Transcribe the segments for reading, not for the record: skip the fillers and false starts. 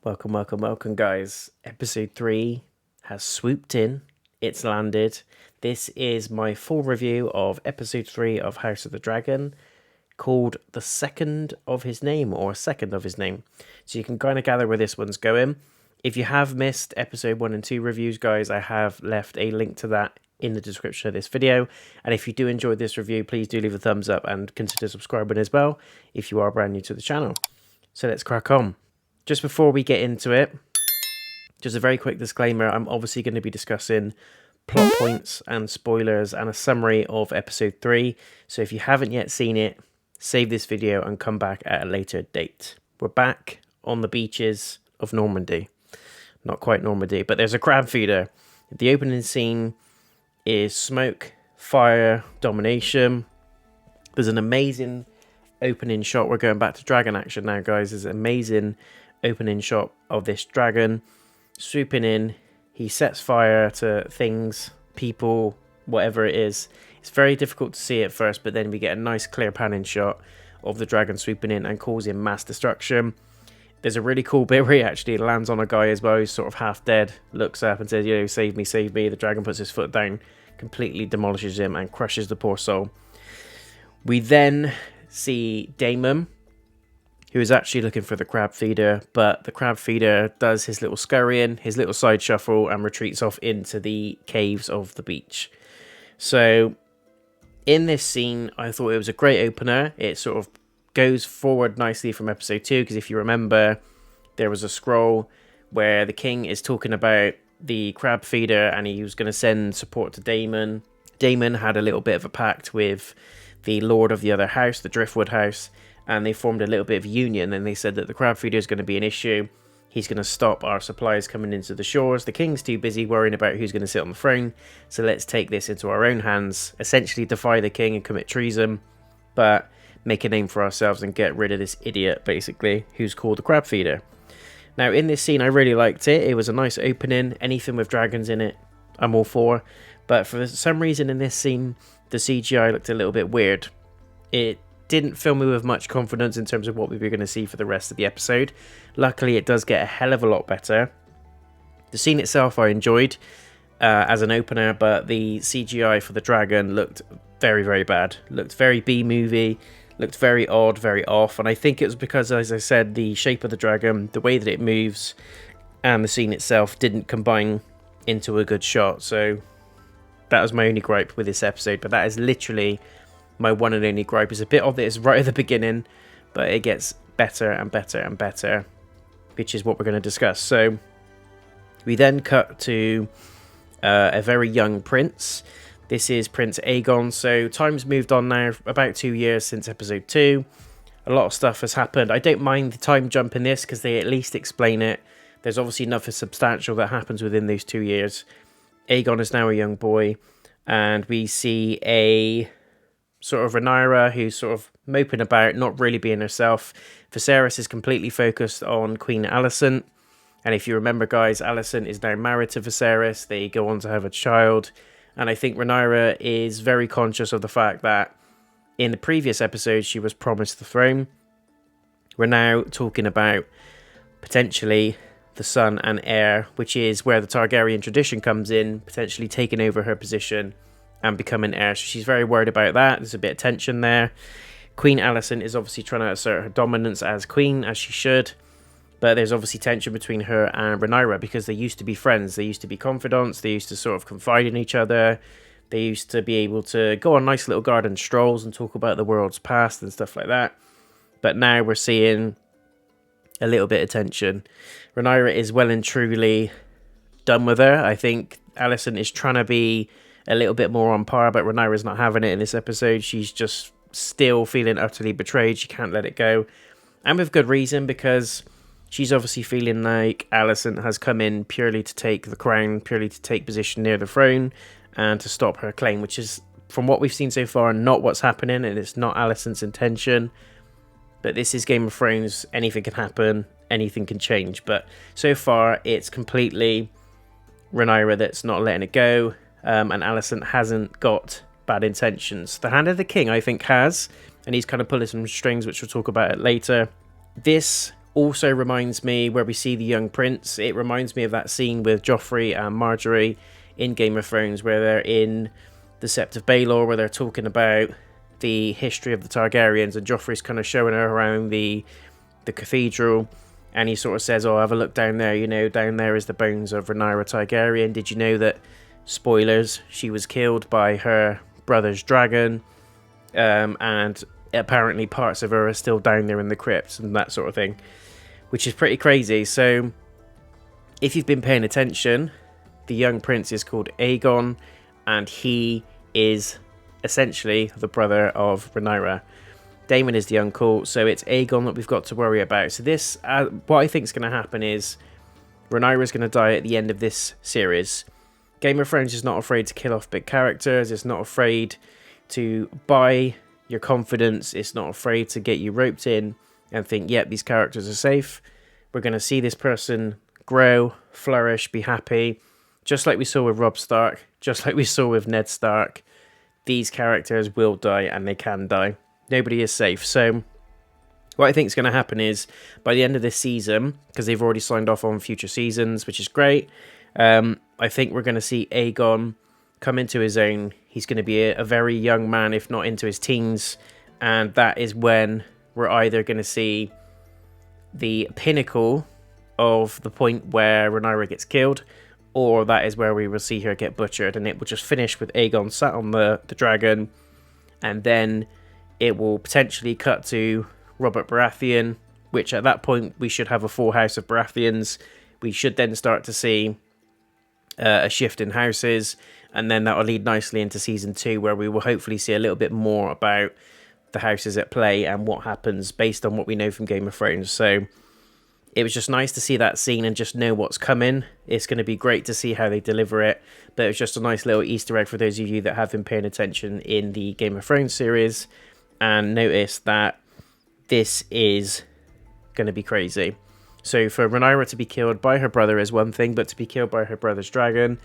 Welcome, guys. Episode 3 has swooped in. It's landed. This is my full review of episode 3 of House of the Dragon, called The Second of His Name, or Second of His Name. So you can kind of gather where this one's going. If you have missed episode 1 and 2 reviews, guys, I have left a link to that in the description of this video. And if you do enjoy this review, please do leave a thumbs up and consider subscribing as well if you are brand new to the channel. So let's crack on. Just before we get into it, just a very quick disclaimer. I'm obviously going to be discussing plot points and spoilers and a summary of episode 3. So if you haven't yet seen it, save this video and come back at a later date. We're back on the beaches of Normandy. Not quite Normandy, but there's a crab feeder. The opening scene is smoke, fire, domination. There's an amazing opening shot. We're going back to dragon action now, guys. There's an amazing opening shot of this dragon swooping in. He sets fire to things, people, whatever it is. It's very difficult to see at first, but then we get a nice clear panning shot of the dragon swooping in and causing mass destruction. There's a really cool bit where he actually lands on a guy as well who's sort of half dead, looks up and says, you know, save me, save me. The dragon puts his foot down, completely demolishes him and crushes the poor soul. We then see Damon, who is actually looking for the crab feeder, but the crab feeder does his little scurrying, his little side shuffle, and retreats off into the caves of the beach. So in this scene, I thought it was a great opener. It sort of goes forward nicely from episode 2, because if you remember, there was a scroll where the king is talking about the crab feeder and he was going to send support to Damon. Damon had a little bit of a pact with the lord of the other house, the Driftwood house, and they formed a little bit of union, and they said that the crab feeder is going to be an issue. He's going to stop our supplies coming into the shores. The king's too busy worrying about who's going to sit on the throne, so let's take this into our own hands, essentially defy the king and commit treason, but make a name for ourselves and get rid of this idiot, basically, who's called the crab feeder. Now, in this scene, I really liked it. It was a nice opening. Anything with dragons in it, I'm all for. But for some reason in this scene, the CGI looked a little bit weird. It didn't fill me with much confidence in terms of what we were going to see for the rest of the episode. Luckily, it does get a hell of a lot better. The scene itself I enjoyed as an opener, but the CGI for the dragon looked very, very bad. Looked very B-movie, looked very odd, very off, and I think it was because, as I said, the shape of the dragon, the way that it moves, and the scene itself didn't combine into a good shot. So that was my only gripe with this episode, but that is literally my one and only gripe. Is a bit of this right at the beginning, but it gets better and better and better, which is what we're going to discuss. So we then cut to a very young prince. This is Prince Aegon. So time's moved on now, about 2 years since episode 2. A lot of stuff has happened. I don't mind the time jump in this because they at least explain it. There's obviously nothing substantial that happens within those 2 years. Aegon is now a young boy, and we see a sort of Rhaenyra who's sort of moping about, not really being herself. Viserys is completely focused on Queen Alicent, and if you remember, guys, Alicent is now married to Viserys. They go on to have a child, and I think Rhaenyra is very conscious of the fact that in the previous episode she was promised the throne. We're now talking about potentially the son and heir, which is where the Targaryen tradition comes in, potentially taking over her position and becoming heir. So she's very worried about that. There's a bit of tension there. Queen Alicent is obviously trying to assert her dominance as queen, as she should, but there's obviously tension between her and Rhaenyra because they used to be friends, they used to be confidants, they used to sort of confide in each other, they used to be able to go on nice little garden strolls and talk about the world's past and stuff like that. But now we're seeing a little bit of tension. Rhaenyra is well and truly done with her. I think Alicent is trying to be a little bit more on par, but Rhaenyra's not having it in this episode. She's just still feeling utterly betrayed. She can't let it go, and with good reason, because she's obviously feeling like Alicent has come in purely to take the crown, purely to take position near the throne and to stop her claim, which is, from what we've seen so far, not what's happening, and it's not Alicent's intention. But this is Game of Thrones. Anything can happen, anything can change, but so far it's completely Rhaenyra that's not letting it go. And Alicent hasn't got bad intentions. The Hand of the King, I think, has, and he's kind of pulling some strings, which we'll talk about it later. This Also reminds me where we see the young prince. It reminds me of that scene with Joffrey and Marjorie in Game of Thrones where they're in the Sept of Baelor, where they're talking about the history of the Targaryens, and Joffrey's kind of showing her around the cathedral, and he sort of says, oh, have a look down there, you know, down there is the bones of Rhaenyra Targaryen. Did you know that, spoilers, she was killed by her brother's dragon, and apparently parts of her are still down there in the crypts and that sort of thing, which is pretty crazy. So if you've been paying attention, the young prince is called Aegon, and he is essentially the brother of Rhaenyra. Daemon is the uncle, so it's Aegon that we've got to worry about. So this, what I think is going to happen is Rhaenyra is going to die at the end of this series. Game of Thrones is not afraid to kill off big characters. It's not afraid to buy your confidence. It's not afraid to get you roped in and think, yep, these characters are safe. We're going to see this person grow, flourish, be happy. Just like we saw with Robb Stark, just like we saw with Ned Stark, these characters will die, and they can die. Nobody is safe. So what I think is going to happen is by the end of this season, because they've already signed off on future seasons, which is great, I think we're going to see Aegon come into his own. He's going to be a very young man, if not into his teens, and that is when we're either going to see the pinnacle of the point where Rhaenyra gets killed, or that is where we will see her get butchered, and it will just finish with Aegon sat on the dragon, and then it will potentially cut to Robert Baratheon, which at that point we should have a full house of Baratheons. We should then start to see a shift in houses, and then that will lead nicely into season 2, where we will hopefully see a little bit more about the houses at play and what happens based on what we know from Game of Thrones. So it was just nice to see that scene and just know what's coming. It's going to be great to see how they deliver it, but it was just a nice little Easter egg for those of you that have been paying attention in the Game of Thrones series and notice that this is going to be crazy. So for Rhaenyra to be killed by her brother is one thing, but to be killed by her brother's dragon,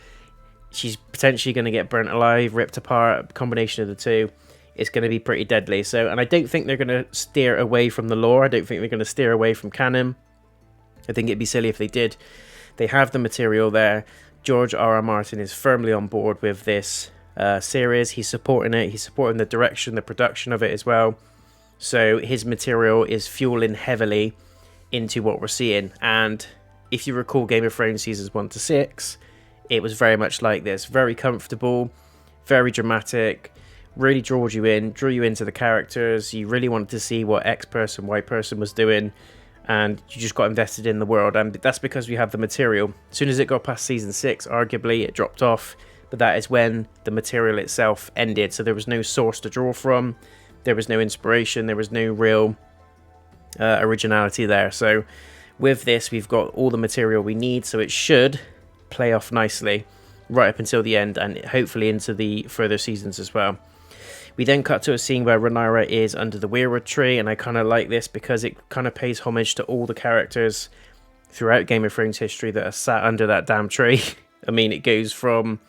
she's potentially going to get burnt alive, ripped apart, a combination of the two. It's going to be pretty deadly. So, and I don't think they're going to steer away from the lore. I don't think they're going to steer away from canon. I think it'd be silly if they did. They have the material there. George R.R. Martin is firmly on board with this series. He's supporting it. He's supporting the direction, the production of it as well. So his material is fueling heavily into what we're seeing. And if you recall Game of Thrones seasons 1 to 6, it was very much like this. Very comfortable, very dramatic, really drew you into the characters. You really wanted to see what X person, Y person was doing, and you just got invested in the world. And that's because we have the material. As soon as it got past season 6, arguably it dropped off, but that is when the material itself ended. So there was no source to draw from, there was no inspiration, there was no real originality there. So with this, we've got all the material we need, so it should play off nicely right up until the end, and hopefully into the further seasons as well. We then cut to a scene where Rhaenyra is under the weirwood tree, and I kind of like this because it kind of pays homage to all the characters throughout Game of Thrones history that are sat under that damn tree. I mean, it goes from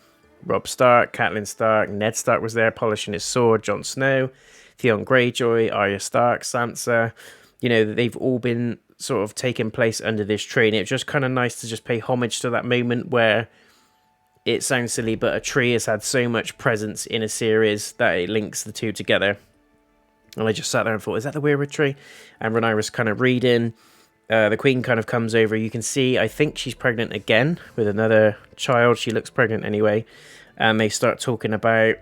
Robb Stark, Catelyn Stark, Ned Stark was there polishing his sword, Jon Snow, Theon Greyjoy, Arya Stark, Sansa. You know, they've all been sort of taking place under this tree, and it's just kind of nice to just pay homage to that moment where it sounds silly, but a tree has had so much presence in a series that it links the two together. And I just sat there and thought, is that the weirwood tree? And Rhaenyra's kind of reading. The queen kind of comes over. You can see, I think she's pregnant again with another child. She looks pregnant anyway. And they start talking about,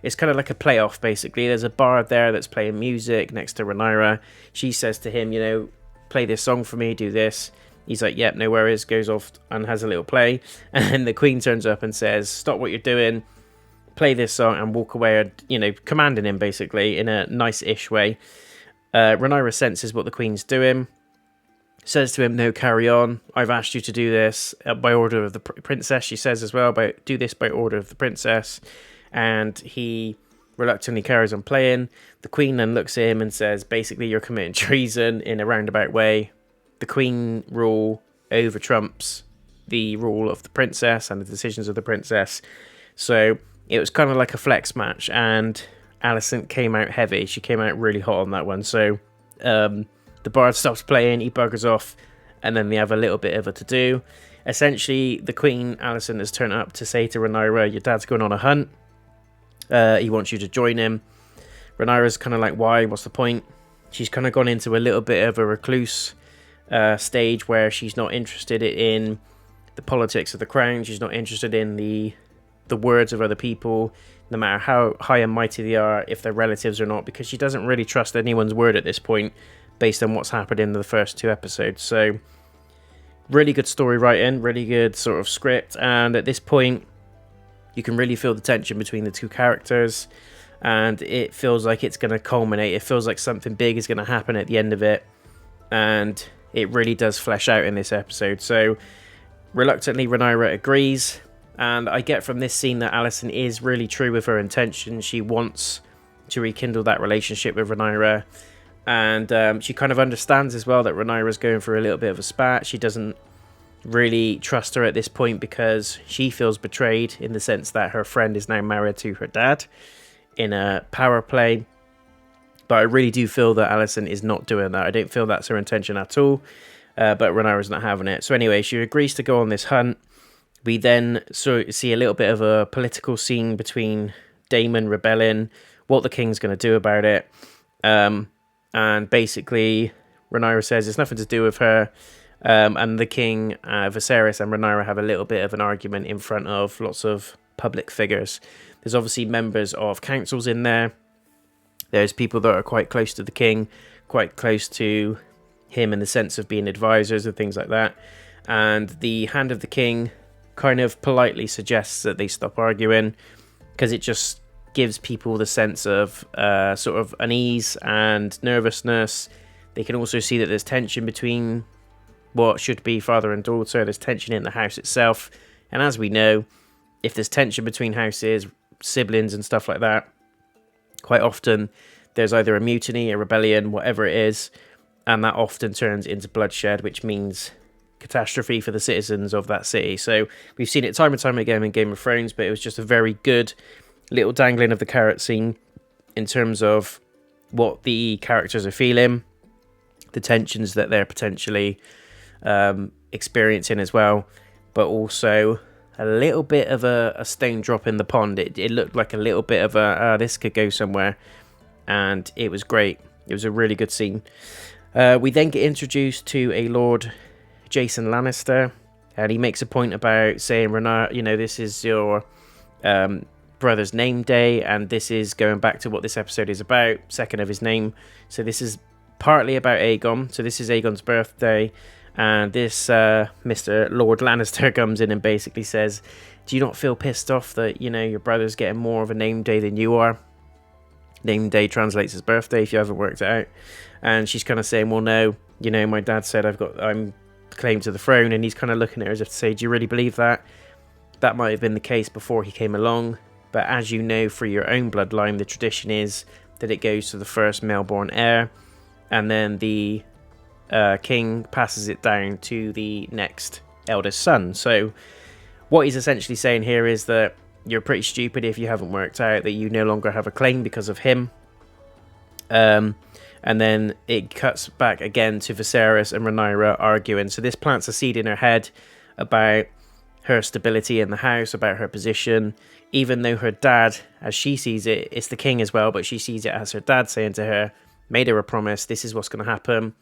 it's kind of like a playoff, basically. There's a bard there that's playing music next to Rhaenyra. She says to him, you know, play this song for me, do this. He's like, yep, no worries, goes off and has a little play. And the queen turns up and says, stop what you're doing, play this song and walk away, you know, commanding him basically in a nice-ish way. Rhaenyra senses what the queen's doing, says to him, no, carry on. I've asked you to do this by order of the princess, she says as well, do this by order of the princess. And he reluctantly carries on playing. The queen then looks at him and says, basically, you're committing treason in a roundabout way. The queen rule over trumps the rule of the princess and the decisions of the princess. So it was kind of like a flex match, and Alicent came out heavy. She came out really hot on that one. So The bard stops playing, he buggers off, and then they have a little bit of a to-do. Essentially, the Queen, Alicent, has turned up to say to Rhaenyra, your dad's going on a hunt. He wants you to join him. Rhaenyra's kind of like, why? What's the point? She's kind of gone into a little bit of a recluse stage where she's not interested in the politics of the crown. She's not interested in the words of other people, no matter how high and mighty they are, if they're relatives or not, because she doesn't really trust anyone's word at this point based on what's happened in the first 2 episodes. So really good story writing, really good sort of script, and at this point you can really feel the tension between the 2 characters, and it feels like it's going to culminate. It feels like something big is going to happen at the end of it, and it really does flesh out in this episode. So reluctantly, Rhaenyra agrees, and I get from this scene that Alicent is really true with her intention. She wants to rekindle that relationship with Rhaenyra, and she kind of understands as well that Rhaenyra's going through a little bit of a spat. She doesn't really trust her at this point because she feels betrayed in the sense that her friend is now married to her dad in a power play. But I really do feel that Alicent is not doing that. I don't feel that's her intention at all, but Rhaenyra's not having it. So anyway, she agrees to go on this hunt. We then see a little bit of a political scene between Daemon rebelling, what the king's going to do about it, and basically Rhaenyra says it's nothing to do with her, and the king, Viserys, and Rhaenyra have a little bit of an argument in front of lots of public figures. There's obviously members of councils in there. There's people that are quite close to the king, quite close to him in the sense of being advisors and things like that. And the Hand of the King kind of politely suggests that they stop arguing, because it just gives people the sense of sort of unease and nervousness. They can also see that there's tension between what should be father and daughter. There's tension in the house itself. And as we know, if there's tension between houses, siblings and stuff like that, quite often there's either a mutiny, a rebellion, whatever it is, and that often turns into bloodshed, which means catastrophe for the citizens of that city. So we've seen it time and time again in Game of Thrones, but it was just a very good little dangling of the carrot scene in terms of what the characters are feeling, the tensions that they're potentially experiencing as well, but also a little bit of a stone drop in the pond. It looked like a little bit of this could go somewhere, and it was great. It was a really good scene. We then get introduced to a Lord Jason Lannister, and he makes a point about saying, Rhaenyra, you know, this is your brother's name day, and this is going back to what this episode is about, second of his name. So this is partly about Aegon. So this is Aegon's birthday, and this Mr. Lord Lannister comes in and basically says, do you not feel pissed off that, you know, your brother's getting more of a name day than you are? Name day translates as birthday, if you haven't worked it out. And she's kind of saying, well, no, you know, my dad said I'm claimed to the throne, and he's kind of looking at her as if to say, do you really believe that? That might have been the case before he came along, but as you know, for your own bloodline, the tradition is that it goes to the first male-born heir, and then the king passes it down to the next eldest son. So what he's essentially saying here is that you're pretty stupid if you haven't worked out that you no longer have a claim because of him. And then it cuts back again to Viserys and Rhaenyra arguing. So this plants a seed in her head about her stability in the house, about her position, even though her dad, as she sees it, it's the king as well, but she sees it as her dad saying to her, made her a promise, this is what's going to happen.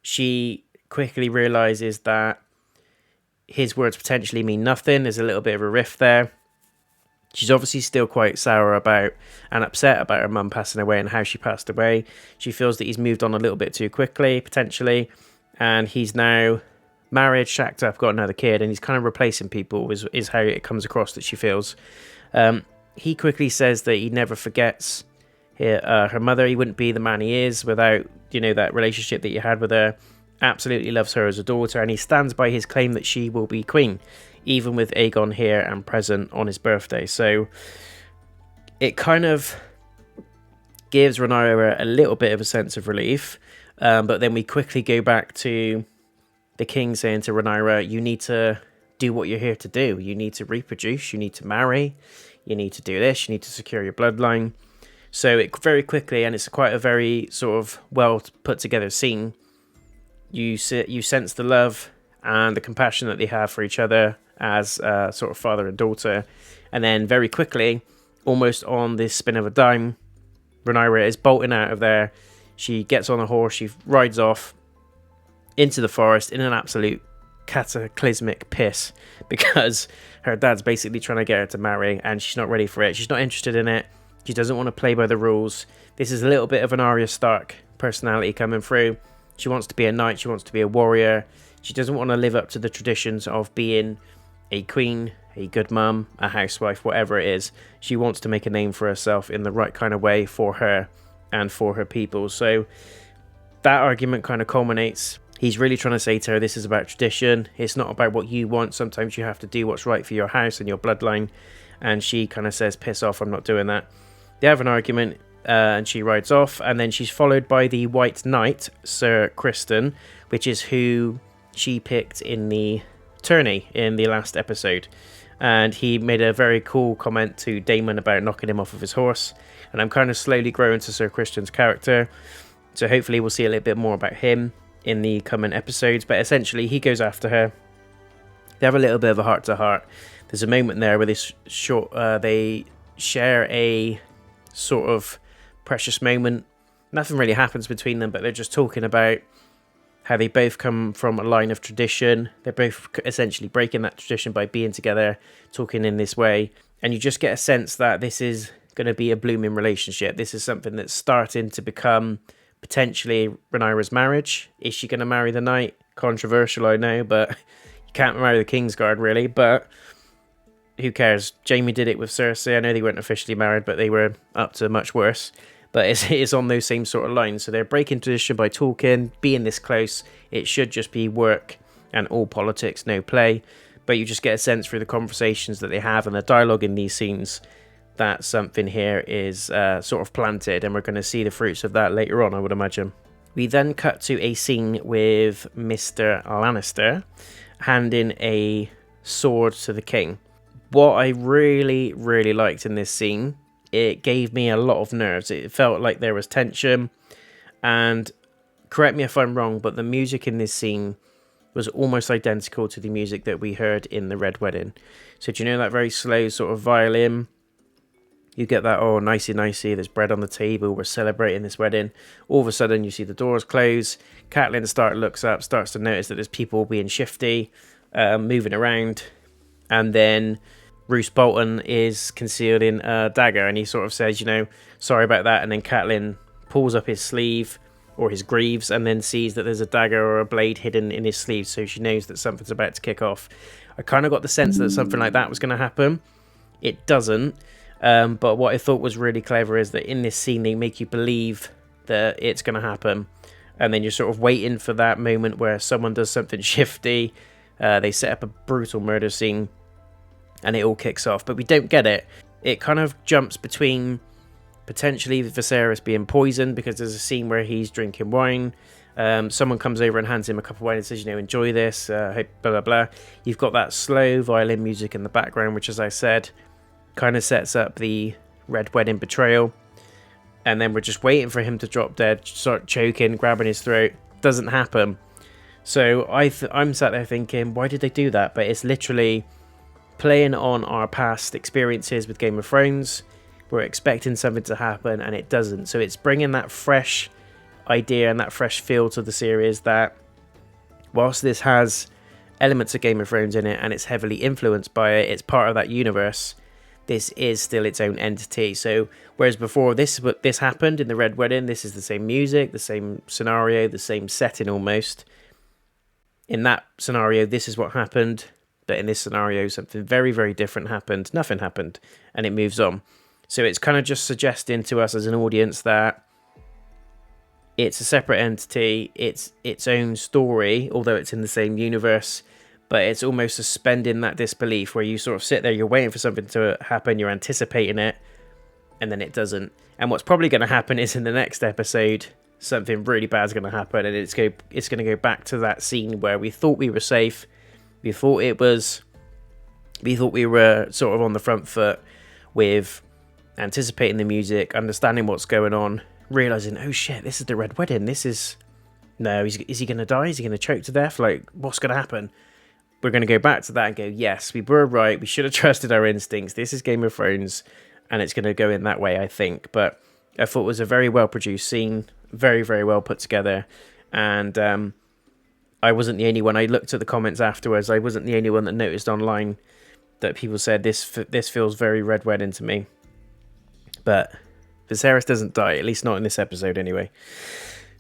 She quickly realizes that his words potentially mean nothing. There's a little bit of a rift there. She's obviously still quite sour about and upset about her mum passing away and how she passed away. She feels that he's moved on a little bit too quickly, potentially, and he's now married, shacked up, got another kid, and he's kind of replacing people, is how it comes across that she feels. He quickly says that he never forgets her mother. He wouldn't be the man he is without, you know, that relationship that you had with her. Absolutely loves her as a daughter, and he stands by his claim that she will be queen, even with Aegon here and present on his birthday. So it kind of gives Rhaenyra a little bit of a sense of relief, but then we quickly go back to the king saying to Rhaenyra, you need to do what you're here to do. You need to reproduce, you need to marry, you need to do this, you need to secure your bloodline. So it very quickly, and it's quite a very sort of well put together scene. You sense the love and the compassion that they have for each other as sort of father and daughter. And then very quickly, almost on this spin of a dime, Rhaenyra is bolting out of there. She gets on a horse, she rides off into the forest in an absolute cataclysmic piss because her dad's basically trying to get her to marry and she's not ready for it. She's not interested in it. She doesn't want to play by the rules. This is a little bit of an Arya Stark personality coming through. She wants to be a knight. She wants to be a warrior. She doesn't want to live up to the traditions of being a queen, a good mum, a housewife, whatever it is. She wants to make a name for herself in the right kind of way for her and for her people. So that argument kind of culminates. He's really trying to say to her, this is about tradition. It's not about what you want. Sometimes you have to do what's right for your house and your bloodline. And she kind of says, piss off, I'm not doing that. They have an argument and she rides off. And then she's followed by the White Knight, Sir Criston, which is who she picked in the tourney in the last episode. And he made a very cool comment to Daemon about knocking him off of his horse. And I'm kind of slowly growing to Sir Criston's character. So hopefully we'll see a little bit more about him in the coming episodes. But essentially he goes after her. They have a little bit of a heart-to-heart. There's a moment there where they share a sort of precious moment. Nothing really happens between them, but they're just talking about how they both come from a line of tradition. They're both essentially breaking that tradition by being together, talking in this way. And you just get a sense that this is going to be a blooming relationship. This is something that's starting to become potentially Rhaenyra's marriage. Is she going to marry the knight? Controversial, I know, but you can't marry the Kingsguard, really. But who cares? Jaime did it with Cersei. I know they weren't officially married, but they were up to much worse. But it's on those same sort of lines. So they're breaking tradition by talking, being this close. It should just be work and all politics, no play. But you just get a sense through the conversations that they have and the dialogue in these scenes that something here is sort of planted. And we're going to see the fruits of that later on, I would imagine. We then cut to a scene with Mr. Lannister handing a sword to the king. What I really, really liked in this scene, it gave me a lot of nerves. It felt like there was tension. And correct me if I'm wrong, but the music in this scene was almost identical to the music that we heard in the Red Wedding. So do you know that very slow sort of violin? You get that, oh, nicey, there's bread on the table, we're celebrating this wedding. All of a sudden, you see the doors close. Catelyn looks up, starts to notice that there's people being shifty, moving around. And then Roose Bolton is concealing a dagger, and he sort of says, sorry about that. And then Catelyn pulls up his sleeve, or his greaves, and then sees that there's a dagger or a blade hidden in his sleeve, so she knows that something's about to kick off. I kind of got the sense that something like that was going to happen. It doesn't. But what I thought was really clever is that in this scene they make you believe that it's going to happen, and then you're sort of waiting for that moment where someone does something shifty, they set up a brutal murder scene, and it all kicks off. But we don't get it. It kind of jumps between potentially Viserys being poisoned, because there's a scene where he's drinking wine. Someone comes over and hands him a cup of wine and says, enjoy this, blah, blah, blah. You've got that slow violin music in the background, which, as I said, kind of sets up the Red Wedding betrayal. And then we're just waiting for him to drop dead, start choking, grabbing his throat. Doesn't happen. So I'm sat there thinking, why did they do that? But it's literally playing on our past experiences with Game of Thrones. We're expecting something to happen and it doesn't. So it's bringing that fresh idea and that fresh feel to the series, that whilst this has elements of Game of Thrones in it and it's heavily influenced by it, it's part of that universe, this is still its own entity. So whereas before this happened in the Red Wedding, this is the same music, the same scenario, the same setting almost. In that scenario, this is what happened. But in this scenario, something very, very different happened. Nothing happened. And it moves on. So it's kind of just suggesting to us as an audience that it's a separate entity. It's its own story, although it's in the same universe. But it's almost suspending that disbelief where you sort of sit there, you're waiting for something to happen, you're anticipating it, and then it doesn't. And what's probably going to happen is in the next episode, something really bad's going to happen, and it's going to go back to that scene where we thought we were safe. We thought we were sort of on the front foot with anticipating the music, understanding what's going on, realizing, oh shit, this is the Red Wedding. This is... No, is he going to die? Is he going to choke to death? Like, what's going to happen? We're going to go back to that and go, yes, we were right. We should have trusted our instincts. This is Game of Thrones, and it's going to go in that way, I think. But I thought it was a very well-produced scene, very, very well put together. And I wasn't the only one. I looked at the comments afterwards. I wasn't the only one that noticed online that people said this feels very Red Wedding to me. But Viserys doesn't die, at least not in this episode anyway.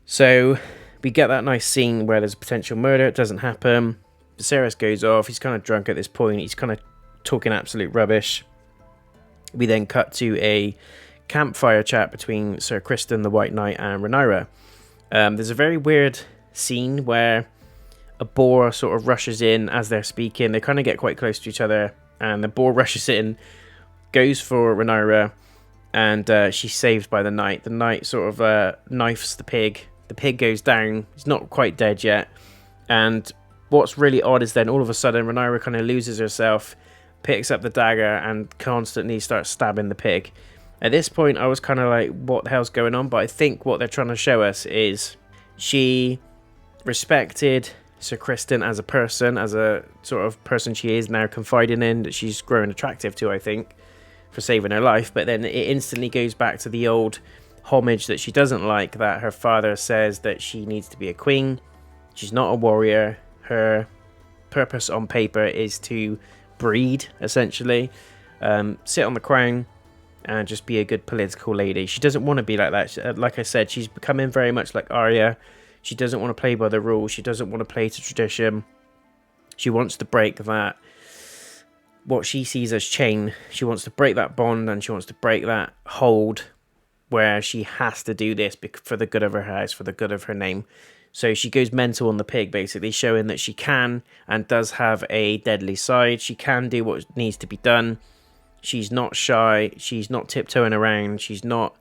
So we get that nice scene where there's a potential murder. It doesn't happen. Viserys goes off. He's kind of drunk at this point. He's kind of talking absolute rubbish. We then cut to a campfire chat between Sir Criston, the White Knight, and Rhaenyra. There's a very weird scene where a boar sort of rushes in as they're speaking. They kind of get quite close to each other, and the boar rushes in, goes for Rhaenyra, and she's saved by the knight. The knight sort of knifes the pig. The pig goes down. He's not quite dead yet. And what's really odd is then all of a sudden Rhaenyra kind of loses herself, picks up the dagger, and constantly starts stabbing the pig. At this point, I was kind of like, what the hell's going on? But I think what they're trying to show us is she respected Sir Criston as a person, as a sort of person she is now confiding in, that she's growing attractive to, I think, for saving her life. But then it instantly goes back to the old homage that she doesn't like, that her father says that she needs to be a queen. She's not a warrior. Her purpose on paper is to breed, essentially, sit on the crown and just be a good political lady. She doesn't want to be like that. Like I said, she's becoming very much like Arya. She doesn't want to play by the rules. She doesn't want to play to tradition. She wants to break that, what she sees as chain. She wants to break that bond, and she wants to break that hold where she has to do this for the good of her house, for the good of her name. So she goes mental on the pig, basically showing that she can and does have a deadly side. She can do what needs to be done. She's not shy. She's not tiptoeing around. She's not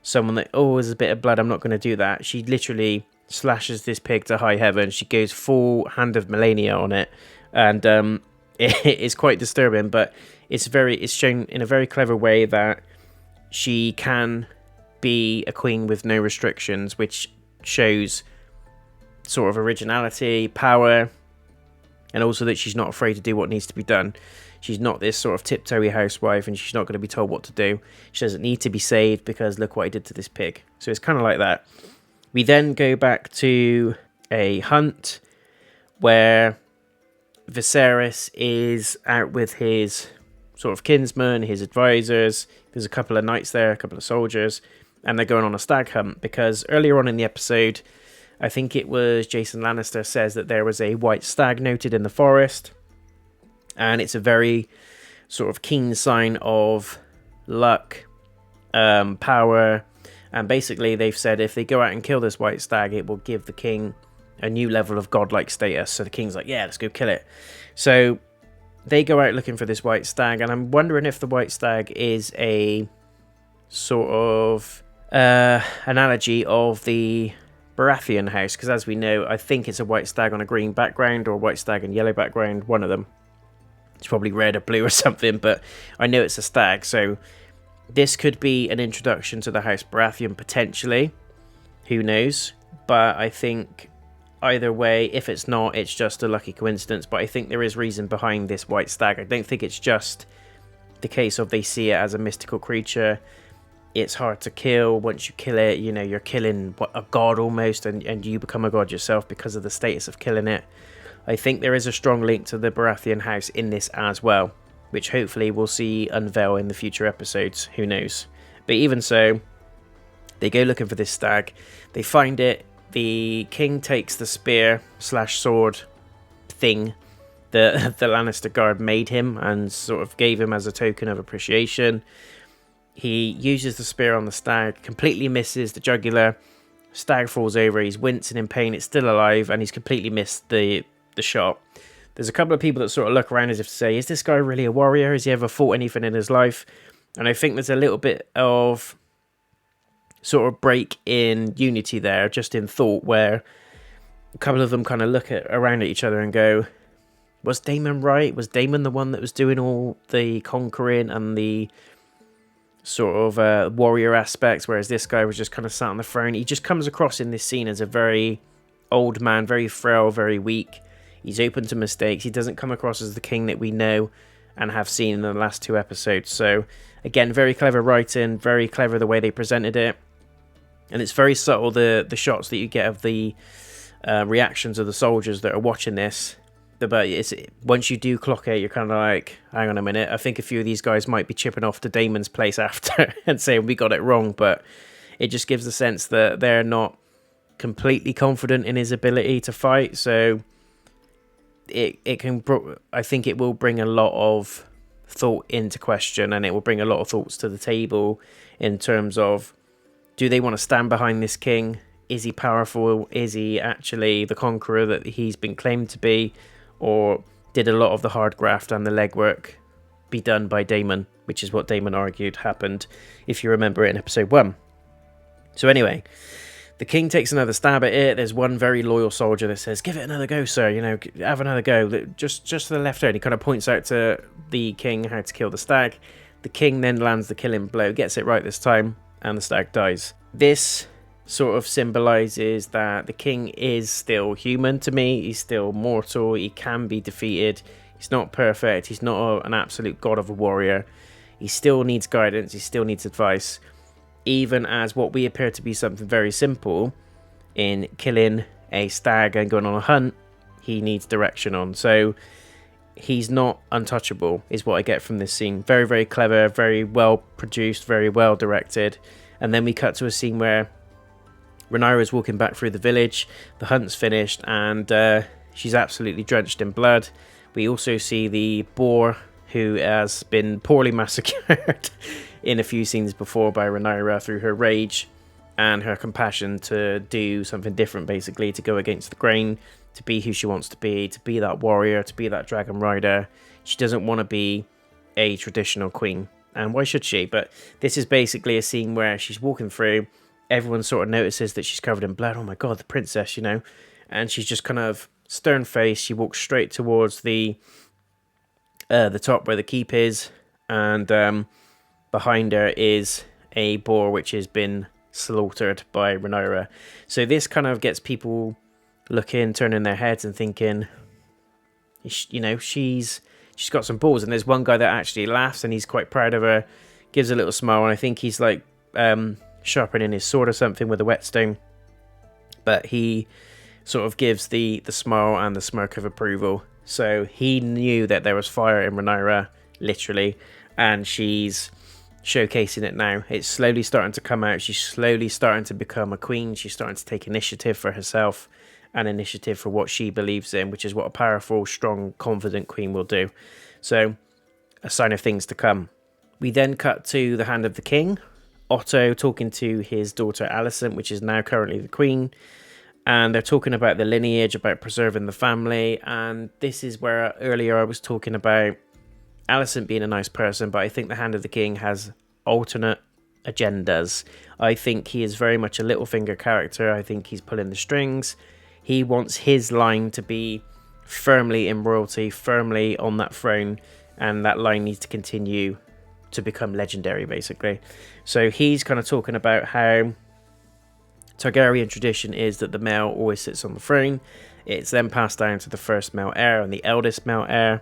someone that, oh, there's a bit of blood, I'm not going to do that. She literally slashes this pig to high heaven. She goes full Hand of Melania on it. And it is quite disturbing, but it's shown in a very clever way that she can be a queen with no restrictions, which shows sort of originality, power, and also that she's not afraid to do what needs to be done. She's not this sort of tiptoey housewife, and she's not going to be told what to do. She doesn't need to be saved because look what I did to this pig. So it's kind of like that. We then go back to a hunt where Viserys is out with his sort of kinsmen, his advisors. There's a couple of knights there, a couple of soldiers, and they're going on a stag hunt because earlier on in the episode, I think it was Jason Lannister says that there was a white stag noted in the forest, and it's a very sort of keen sign of luck, power, and basically they've said if they go out and kill this white stag, it will give the king a new level of godlike status. So the king's like, yeah, let's go kill it. So they go out looking for this white stag, and I'm wondering if the white stag is a sort of analogy of the Baratheon house, because as we know, I think it's a white stag on a green background or a white stag and yellow background, one of them. It's probably red or blue or something, but I know it's a stag, so this could be an introduction to the House Baratheon, potentially. Who knows? But I think either way, if it's not, it's just a lucky coincidence, but I think there is reason behind this white stag. I don't think it's just the case of they see it as a mystical creature. It's hard to kill. Once you kill it, you know, you're killing a god almost, and you become a god yourself because of the status of killing it. I think there is a strong link to the Baratheon house in this as well, which hopefully we'll see unveil in the future episodes. Who knows? But even so, they go looking for this stag. They find it. The king takes the spear / sword thing that the Lannister guard made him and sort of gave him as a token of appreciation. He uses the spear on the stag, completely misses the jugular. Stag falls over, he's wincing in pain, it's still alive, and he's completely missed the shot. There's a couple of people that sort of look around as if to say, is this guy really a warrior? Has he ever fought anything in his life? And I think there's a little bit of sort of break in unity there, just in thought, where a couple of them kind of look around at each other and go, was Daemon right? Was Daemon the one that was doing all the conquering and the sort of warrior aspects, whereas this guy was just kind of sat on the throne. He just comes across in this scene as a very old man, very frail, very weak. He's open to mistakes. He doesn't come across as the king that we know and have seen in the last 2 episodes. So again, very clever writing, very clever the way they presented it, and it's very subtle, the shots that you get of the reactions of the soldiers that are watching this. But once you do clock it, you're kind of like, hang on a minute, I think a few of these guys might be chipping off to Damon's place after and saying we got it wrong. But it just gives the sense that they're not completely confident in his ability to fight. So I think it will bring a lot of thought into question, and it will bring a lot of thoughts to the table in terms of, do they want to stand behind this king? Is he powerful? Is he actually the conqueror that he's been claimed to be? Or did a lot of the hard graft and the legwork be done by Daemon, which is what Daemon argued happened, if you remember it in episode 1. So anyway, the king takes another stab at it. There's one very loyal soldier that says, give it another go, sir, you know, have another go. Just to the left hand. He kind of points out to the king how to kill the stag. The king then lands the killing blow, gets it right this time, and the stag dies. This sort of symbolizes that the king is still human to me. He's still mortal. He can be defeated. He's not perfect. He's not an absolute god of a warrior. He still needs guidance. He still needs advice. Even as what we appear to be something very simple in killing a stag and going on a hunt, he needs direction on. So he's not untouchable, is what I get from this scene. Very, very clever, very well produced, very well directed. And then we cut to a scene where Rhaenyra's walking back through the village. The hunt's finished, and she's absolutely drenched in blood. We also see the boar, who has been poorly massacred in a few scenes before by Rhaenyra through her rage and her compassion to do something different, basically, to go against the grain, to be who she wants to be that warrior, to be that dragon rider. She doesn't want to be a traditional queen, and why should she? But this is basically a scene where she's walking through. Everyone sort of notices that she's covered in blood. Oh my god, the princess, you know. And she's just kind of stern-faced. She walks straight towards the top where the keep is. And behind her is a boar which has been slaughtered by Rhaenyra. So this kind of gets people looking, turning their heads and thinking, you know, she's got some balls. And there's one guy that actually laughs and he's quite proud of her, gives a little smile. And I think he's like sharpening his sword or something with a whetstone, but he sort of gives the smile and the smirk of approval. So he knew that there was fire in Rhaenyra, literally, and she's showcasing it now. It's slowly starting to come out. She's slowly starting to become a queen. She's starting to take initiative for herself and initiative for what she believes in, which is what a powerful, strong, confident queen will do. So a sign of things to come. We then cut to the hand of the king, Otto, talking to his daughter Alicent, which is now currently the queen, and they're talking about the lineage, about preserving the family. And this is where earlier I was talking about Alicent being a nice person, but I think the hand of the king has alternate agendas. I think he is very much a Littlefinger character. I think he's pulling the strings. He wants his line to be firmly in royalty, firmly on that throne, and that line needs to continue to become legendary, basically. So he's kind of talking about how Targaryen tradition is that the male always sits on the throne. It's then passed down to the first male heir and the eldest male heir,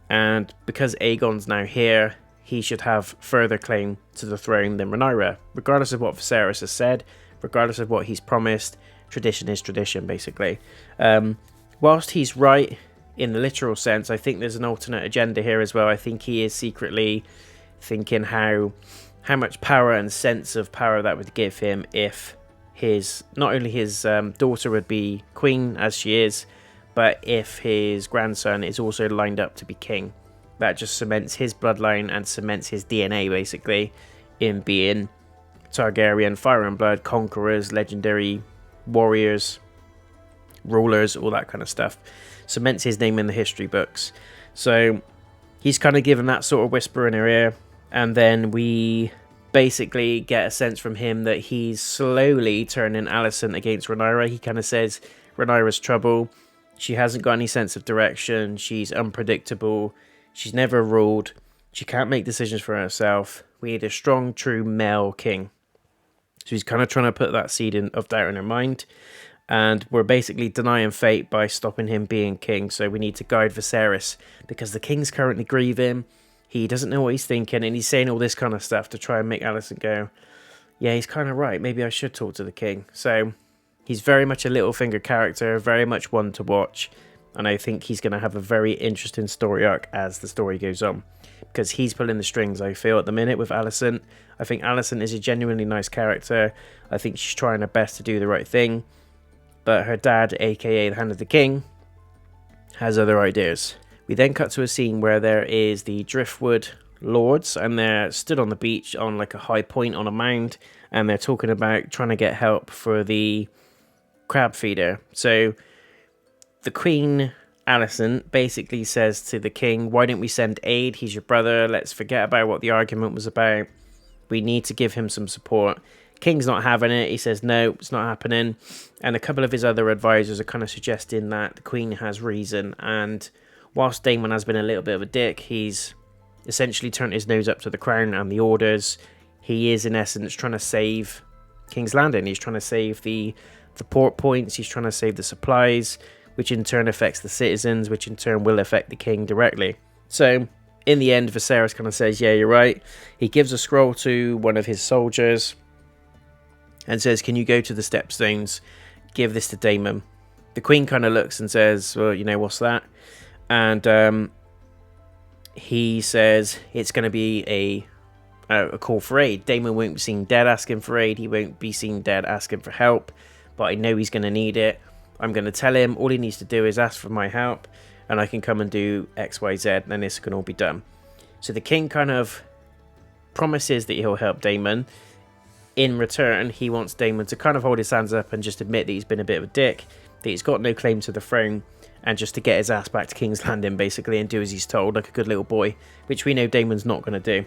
and because Aegon's now here, he should have further claim to the throne than Rhaenyra. Regardless of what Viserys has said, regardless of what he's promised, tradition is tradition, basically. Whilst he's right in the literal sense, I think there's an alternate agenda here as well. I think he is secretly thinking how much power and sense of power that would give him if not only his daughter would be queen as she is, but if his grandson is also lined up to be king. That just cements his bloodline and cements his DNA, basically, in being Targaryen, fire and blood, conquerors, legendary warriors, rulers, all that kind of stuff. Cements his name in the history books. So he's kind of given that sort of whisper in her ear, and then we basically get a sense from him that he's slowly turning Alicent against Rhaenyra. He kind of says Rhaenyra's trouble. She hasn't got any sense of direction. She's unpredictable. She's never ruled. She can't make decisions for herself. We need a strong, true male king. So he's kind of trying to put that seed of doubt in her mind. And we're basically denying fate by stopping him being king. So we need to guide Viserys, because the king's currently grieving. He doesn't know what he's thinking, and he's saying all this kind of stuff to try and make Alicent go, yeah, he's kind of right. Maybe I should talk to the king. So he's very much a Littlefinger character, very much one to watch. And I think he's going to have a very interesting story arc as the story goes on, because he's pulling the strings, I feel, at the minute with Alicent. I think Alicent is a genuinely nice character. I think she's trying her best to do the right thing. But her dad, aka the Hand of the King, has other ideas. We then cut to a scene where there is the Driftwood Lords, and they're stood on the beach on like a high point on a mound, and they're talking about trying to get help for the crab feeder. So the Queen, Alicent, basically says to the king, why don't we send aid? He's your brother. Let's forget about what the argument was about. We need to give him some support. King's not having it. He says, no, it's not happening. And a couple of his other advisors are kind of suggesting that the Queen has reason. And whilst Daemon has been a little bit of a dick, he's essentially turned his nose up to the crown and the orders. He is, in essence, trying to save King's Landing. He's trying to save the port points. He's trying to save the supplies, which in turn affects the citizens, which in turn will affect the king directly. So in the end, Viserys kind of says, yeah, you're right. He gives a scroll to one of his soldiers and says, can you go to the Stepstones, give this to Daemon? The Queen kind of looks and says, well, you know, what's that? And he says it's going to be a call for aid. Daemon won't be seen dead asking for aid. He won't be seen dead asking for help, but I know he's going to need it. I'm going to tell him all he needs to do is ask for my help, and I can come and do X, Y, Z, and this can all be done. So the king kind of promises that he'll help Daemon. In return, he wants Daemon to kind of hold his hands up and just admit that he's been a bit of a dick, that he's got no claim to the throne, and just to get his ass back to King's Landing, basically, and do as he's told, like a good little boy, which we know Daemon's not going to do.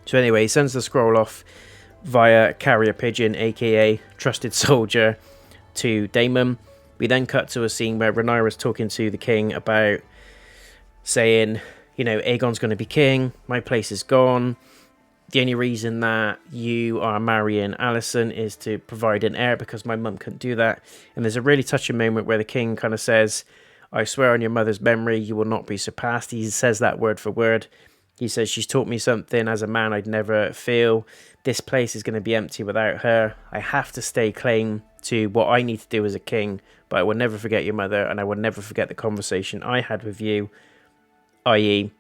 So anyway, he sends the scroll off via carrier pigeon, aka trusted soldier, to Daemon. We then cut to a scene where Rhaenyra's talking to the king about saying, you know, Aegon's going to be king, my place is gone. The only reason that you are marrying Alicent is to provide an heir, because my mum couldn't do that. And there's a really touching moment where the king kind of says, I swear on your mother's memory, you will not be surpassed. He says that word for word. He says, she's taught me something as a man I'd never feel. This place is going to be empty without her. I have to stay claim to what I need to do as a king, but I will never forget your mother, and I will never forget the conversation I had with you, i.e.,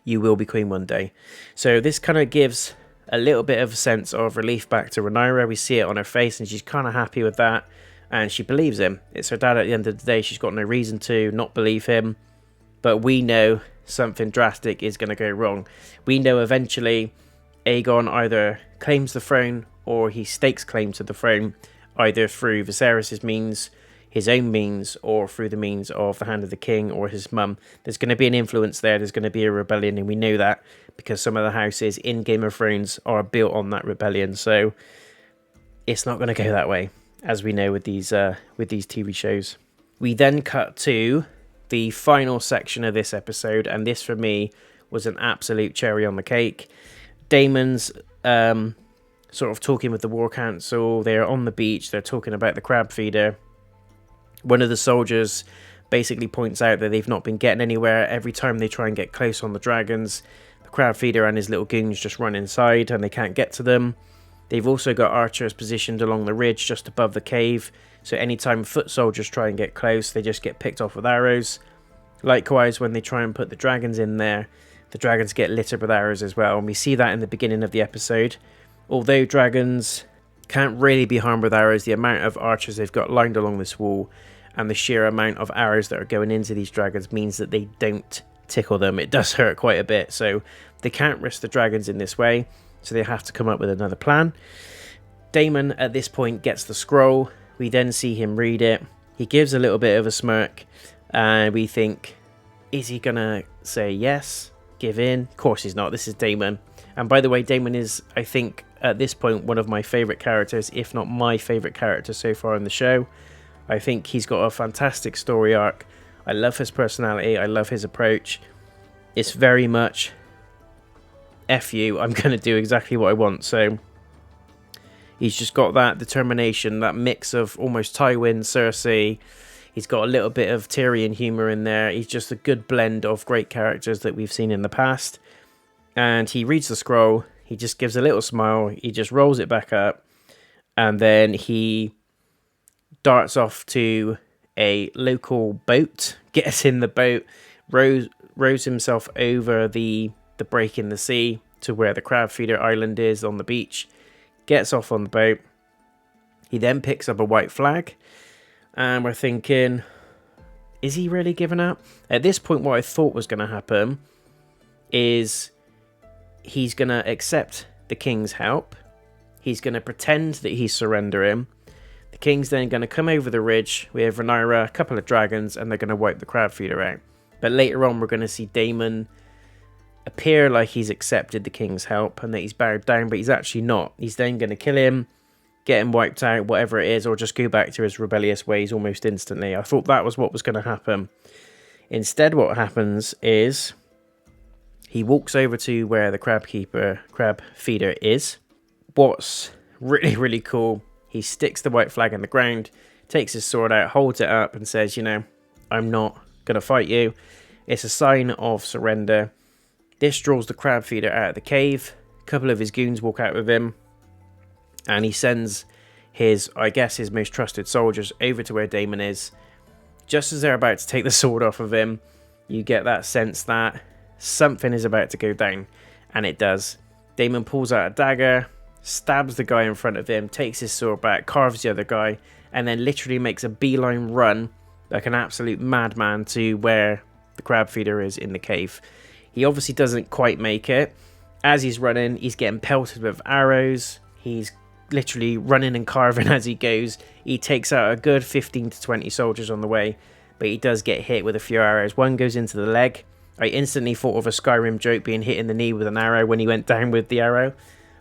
you will be queen one day. So this kind of gives a little bit of a sense of relief back to Rhaenyra. We see it on her face, and she's kind of happy with that, and she believes him. It's her dad at the end of the day. She's got no reason to not believe him, but we know something drastic is going to go wrong. We know eventually Aegon either claims the throne or he stakes claim to the throne, either through Viserys' means, his own means, or through the means of the Hand of the King or his mum. There's going to be an influence there. There's going to be a rebellion, and we know that because some of the houses in Game of Thrones are built on that rebellion. So it's not going to go that way, as we know with these TV shows. We then cut to the final section of this episode, and this for me was an absolute cherry on the cake. Daemon's sort of talking with the War Council. They're on the beach. They're talking about the crab feeder. One of the soldiers basically points out that they've not been getting anywhere. Every time they try and get close on the dragons, the crab feeder and his little goons just run inside and they can't get to them. They've also got archers positioned along the ridge just above the cave, so anytime foot soldiers try and get close, they just get picked off with arrows. Likewise, when they try and put the dragons in there, the dragons get littered with arrows as well, and we see that in the beginning of the episode. Although dragons can't really be harmed with arrows, the amount of archers they've got lined along this wall and the sheer amount of arrows that are going into these dragons means that they don't tickle them. It does hurt quite a bit, so they can't risk the dragons in this way, so they have to come up with another plan. Daemon at this point gets the scroll. We then see him read it. He gives a little bit of a smirk, and we think, is he gonna say yes, give in? Of course he's not. This is Daemon. And by the way, Daemon is, I think, at this point, one of my favourite characters, if not my favourite character so far in the show. I think he's got a fantastic story arc. I love his personality. I love his approach. It's very much F you, I'm going to do exactly what I want. So he's just got that determination, that mix of almost Tywin, Cersei. He's got a little bit of Tyrion humour in there. He's just a good blend of great characters that we've seen in the past. And he reads the scroll. He just gives a little smile. He just rolls it back up. And then he darts off to a local boat, gets in the boat, rows himself over the break in the sea to where the crab feeder island is on the beach, gets off on the boat. He then picks up a white flag, and we're thinking, is he really giving up? At this point, what I thought was going to happen is he's going to accept the king's help. He's going to pretend that he's surrendering. The king's then going to come over the ridge with Rhaenyra, a couple of dragons, and they're going to wipe the crab feeder out. But later on, we're going to see Daemon appear like he's accepted the king's help and that he's bowed down, but he's actually not. He's then going to kill him, get him wiped out, whatever it is, or just go back to his rebellious ways almost instantly. I thought that was what was going to happen. Instead, what happens is he walks over to where the crab feeder is. What's really, really cool, he sticks the white flag in the ground, takes his sword out, holds it up and says, you know, I'm not going to fight you. It's a sign of surrender. This draws the crab feeder out of the cave. A couple of his goons walk out with him. And he sends his most trusted soldiers over to where Daemon is. Just as they're about to take the sword off of him, you get that sense that something is about to go down. And it does. Daemon pulls out a dagger, stabs the guy in front of him, takes his sword back, carves the other guy, and then literally makes a beeline run like an absolute madman to where the crab feeder is in the cave. He obviously doesn't quite make it. As he's running, he's getting pelted with arrows. He's literally running and carving as he goes. He takes out a good 15 to 20 soldiers on the way, but he does get hit with a few arrows. One goes into the leg. I instantly thought of a Skyrim joke being hit in the knee with an arrow when he went down with the arrow.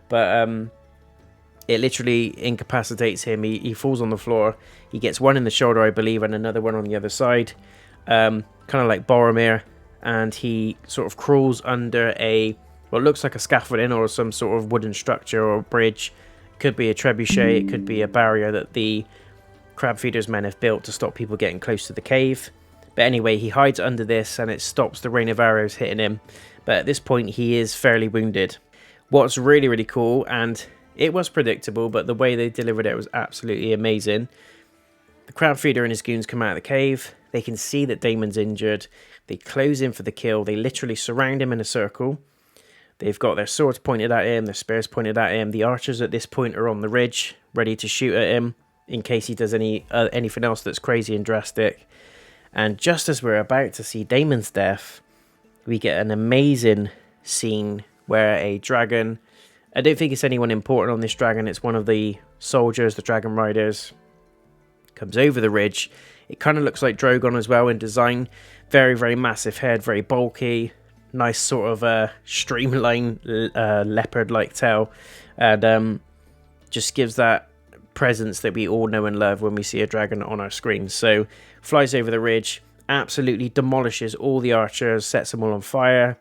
But it literally incapacitates him. He falls on the floor. He gets one in the shoulder, I believe, and another one on the other side. Kind of like Boromir. And he sort of crawls under what looks like a scaffolding or some sort of wooden structure or bridge. Could be a trebuchet, it could be a barrier that the crab feeders men have built to stop people getting close to the cave. But anyway, he hides under this and it stops the rain of arrows hitting him. But at this point, he is fairly wounded. What's really, really cool, and it was predictable, but the way they delivered it was absolutely amazing. The crab feeder and his goons come out of the cave. They can see that Daemon's injured. They close in for the kill. They literally surround him in a circle. They've got their swords pointed at him, their spears pointed at him. The archers at this point are on the ridge, ready to shoot at him in case he does anything else that's crazy and drastic. And just as we're about to see Daemon's death, we get an amazing scene where a dragon, I don't think it's anyone important on this dragon, it's one of the soldiers, the dragon riders, comes over the ridge. It kind of looks like Drogon as well in design. Very, very massive head, very bulky. Nice sort of streamlined leopard-like tail. And just gives that presence that we all know and love when we see a dragon on our screen. So, flies over the ridge, absolutely demolishes all the archers, sets them all on fire,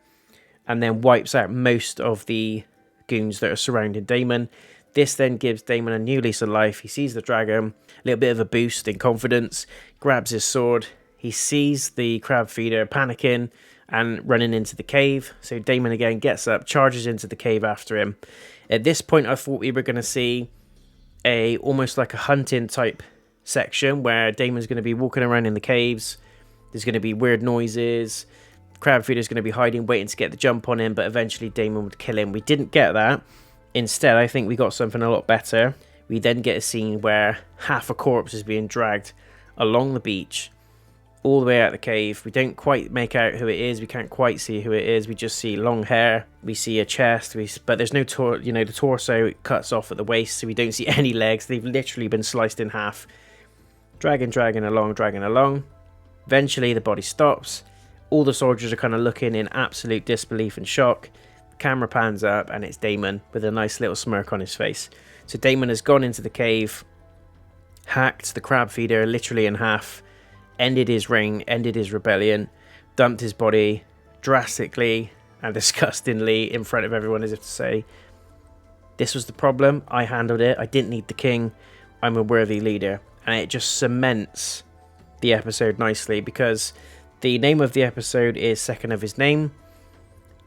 and then wipes out most of the goons that are surrounding Daemon. This then gives Daemon a new lease of life. He sees the dragon, a little bit of a boost in confidence, grabs his sword. He sees the crab feeder panicking and running into the cave. So Daemon again gets up, charges into the cave after him. At this point, I thought we were going to see almost like a hunting type section where Daemon's going to be walking around in the caves. There's going to be weird noises. Crab feeder's going to be hiding, waiting to get the jump on him, but eventually Daemon would kill him. We didn't get that. Instead, I think we got something a lot better. We then get a scene where half a corpse is being dragged along the beach, all the way out of the cave. We don't quite make out who it is. We can't quite see who it is. We just see long hair. We see a chest. But there's no the torso cuts off at the waist, so we don't see any legs. They've literally been sliced in half. Dragging along. Eventually, the body stops. All the soldiers are kind of looking in absolute disbelief and shock. Camera pans up and it's Daemon with a nice little smirk on his face. So Daemon has gone into the cave, hacked the crab feeder literally in half, ended his reign, ended his rebellion, dumped his body drastically, and disgustingly in front of everyone, as if to say, this was the problem, I handled it, I didn't need the king, I'm a worthy leader. And it just cements the episode nicely, because the name of the episode is second of his name.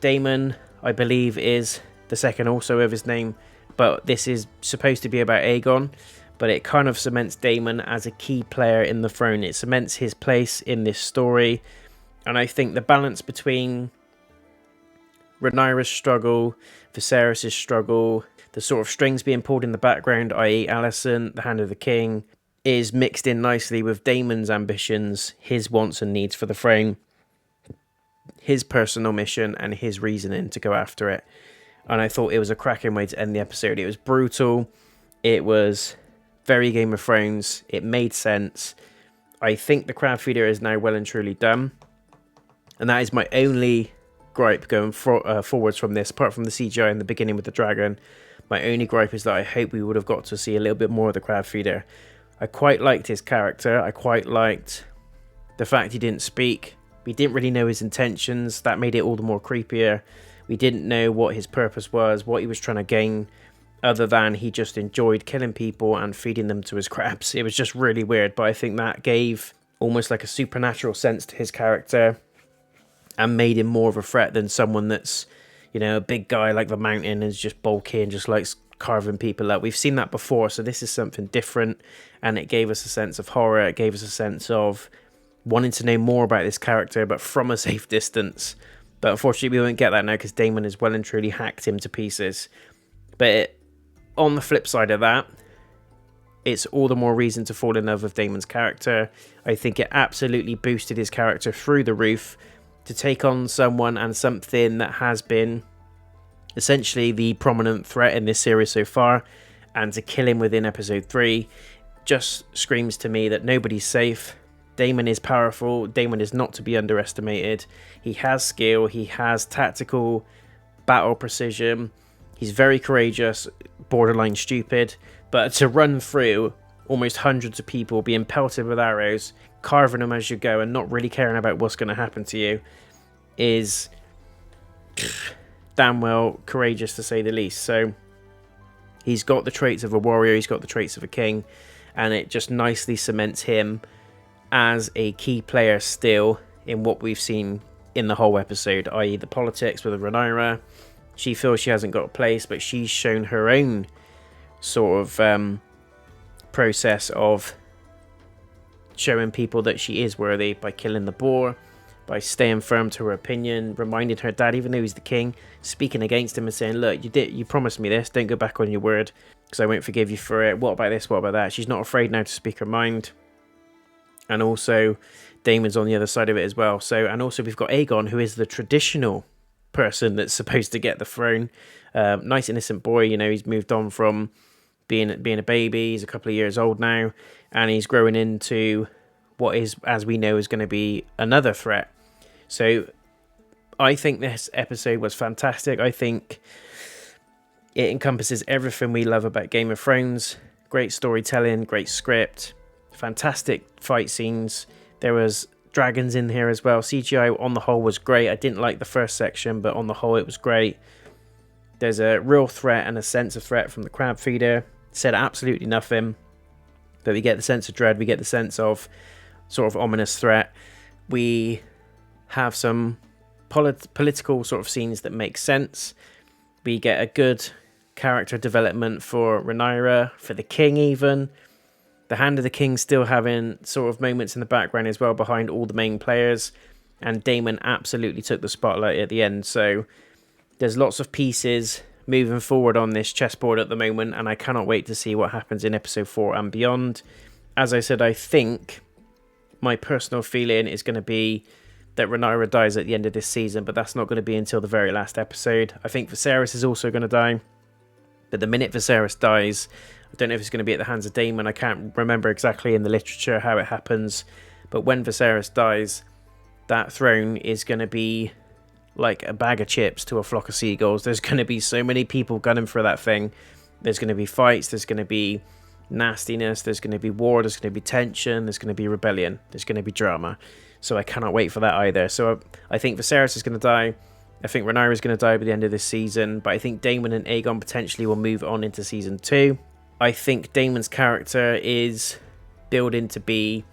Daemon, I believe, is the second also of his name, but this is supposed to be about Aegon, but it kind of cements Daemon as a key player in the throne. It cements his place in this story, and I think the balance between Rhaenyra's struggle, Viserys' struggle, the sort of strings being pulled in the background, i.e. Alicent, the Hand of the King, is mixed in nicely with Daemon's ambitions, his wants and needs for the throne, his personal mission, and his reasoning to go after it. And I thought it was a cracking way to end the episode. It was brutal. It was very Game of Thrones. It made sense. I think the crab feeder is now well and truly done. And that is my only gripe going forwards from this, apart from the CGI in the beginning with the dragon. My only gripe is that I hope we would have got to see a little bit more of the crab feeder. I quite liked his character. I quite liked the fact he didn't speak. We didn't really know his intentions. That made it all the more creepier. We didn't know what his purpose was, what he was trying to gain, other than he just enjoyed killing people and feeding them to his crabs. It was just really weird, but I think that gave almost like a supernatural sense to his character and made him more of a threat than someone that's, you know, a big guy like the Mountain and is just bulky and just likes carving people up. We've seen that before, so this is something different, and it gave us a sense of horror. It gave us a sense of wanting to know more about this character, but from a safe distance. But unfortunately, we won't get that now because Daemon has well and truly hacked him to pieces. But on the flip side of that, it's all the more reason to fall in love with Daemon's character. I think it absolutely boosted his character through the roof to take on someone and something that has been essentially the prominent threat in this series so far, and to kill him within episode 3 just screams to me that nobody's safe. Daemon is powerful. Daemon is not to be underestimated. He has skill. He has tactical battle precision. He's very courageous, borderline stupid. But to run through almost hundreds of people, being pelted with arrows, carving them as you go, and not really caring about what's going to happen to you, is damn well courageous, to say the least. So he's got the traits of a warrior. He's got the traits of a king. And it just nicely cements him as a key player still in what we've seen in the whole episode, i.e. the politics with Rhaenyra. She feels she hasn't got a place, but she's shown her own sort of process of showing people that she is worthy by killing the boar, by staying firm to her opinion, reminding her dad, even though he's the king, speaking against him and saying, look, you promised me this, don't go back on your word because I won't forgive you for it. What about this, what about that? She's not afraid now to speak her mind. And also Daemon's on the other side of it as well. So, and also we've got Aegon, who is the traditional person that's supposed to get the throne. Nice innocent boy, you know, he's moved on from being a baby. He's a couple of years old now, and he's growing into what is, as we know, is going to be another threat. So I think this episode was fantastic. I think it encompasses everything we love about Game of Thrones. Great storytelling, great script, fantastic fight scenes. There was dragons in here as well. CGI on the whole was great. I didn't like the first section, but on the whole it was great. There's a real threat and a sense of threat from the crab feeder. Said absolutely nothing, but we get the sense of dread. We get the sense of sort of ominous threat. We have some political sort of scenes that make sense. We get a good character development for Rhaenyra, for the king even. The Hand of the King still having sort of moments in the background as well behind all the main players. And Daemon absolutely took the spotlight at the end. So there's lots of pieces moving forward on this chessboard at the moment, and I cannot wait to see what happens in episode 4 and beyond. As I said, I think my personal feeling is going to be that Rhaenyra dies at the end of this season, but that's not going to be until the very last episode. I think Viserys is also going to die, but the minute Viserys dies, I don't know if it's going to be at the hands of Daemon. I can't remember exactly in the literature how it happens, but when Viserys dies, that throne is going to be like a bag of chips to a flock of seagulls. There's going to be so many people gunning for that thing. There's going to be fights, there's going to be nastiness, there's going to be war, there's going to be tension, there's going to be rebellion, there's going to be drama. So I cannot wait for that either. So I think Viserys is going to die. I think Rhaenyra is going to die by the end of this season, but I think Daemon and Aegon potentially will move on into season 2. I think Daemon's character is building to be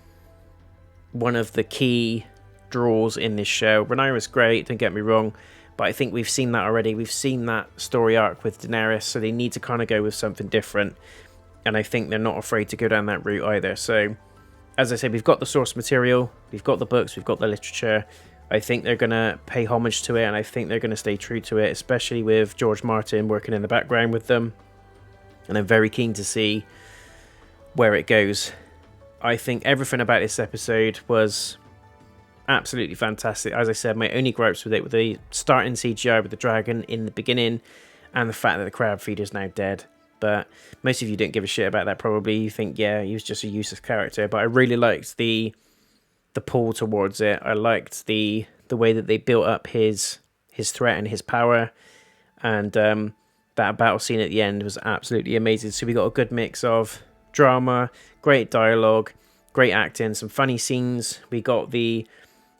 one of the key draws in this show. Rhaenyra's great, don't get me wrong, but I think we've seen that already. We've seen that story arc with Daenerys, so they need to kind of go with something different. And I think they're not afraid to go down that route either. So, as I said, we've got the source material, we've got the books, we've got the literature. I think they're going to pay homage to it, and I think they're going to stay true to it, especially with George Martin working in the background with them. And I'm very keen to see where it goes. I think everything about this episode was absolutely fantastic. As I said, my only gripes with it were the starting CGI with the dragon in the beginning, and the fact that the crab feeder is now dead. But most of you don't give a shit about that probably. You think, yeah, he was just a useless character. But I really liked the pull towards it. I liked the way that they built up his threat and his power. And that battle scene at the end was absolutely amazing. So we got a good mix of drama, great dialogue, great acting, some funny scenes. We got the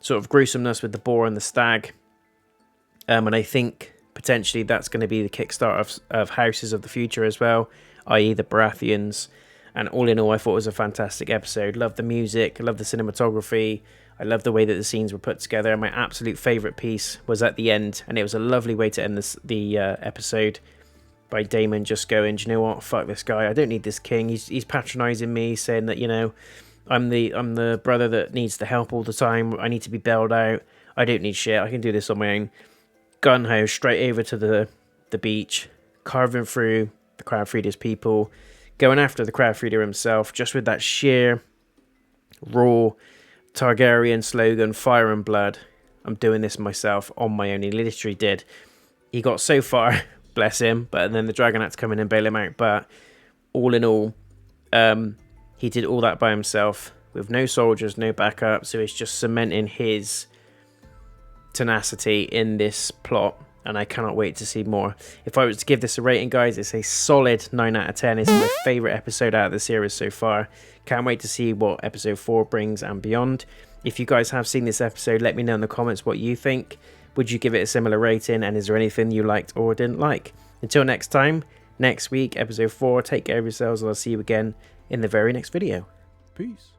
sort of gruesomeness with the boar and the stag. And I think potentially that's going to be the kickstart of Houses of the Future as well, i.e. the Baratheons. And all in all, I thought it was a fantastic episode. Love the music, love the cinematography. I love the way that the scenes were put together. And my absolute favourite piece was at the end, and it was a lovely way to end the episode by Daemon just going, do you know what? Fuck this guy. I don't need this king. He's patronising me, saying that, you know, I'm the brother that needs the help all the time. I need to be bailed out. I don't need shit. I can do this on my own. Gun-ho straight over to the beach, carving through the crab feeder's people, going after the crab feeder himself, just with that sheer raw Targaryen slogan, fire and blood. I'm doing this myself on my own. He literally did. He got so far, bless him, but then the dragon had to come in and bail him out. But all in all, he did all that by himself with no soldiers, no backup. So it's just cementing his tenacity in this plot, and I cannot wait to see more. If I was to give this a rating, guys, it's a solid 9 out of 10. It's my favourite episode out of the series so far. Can't wait to see what episode 4 brings and beyond. If you guys have seen this episode, let me know in the comments what you think. Would you give it a similar rating, and is there anything you liked or didn't like? Until next time, next week, episode 4, take care of yourselves, and I'll see you again in the very next video. Peace.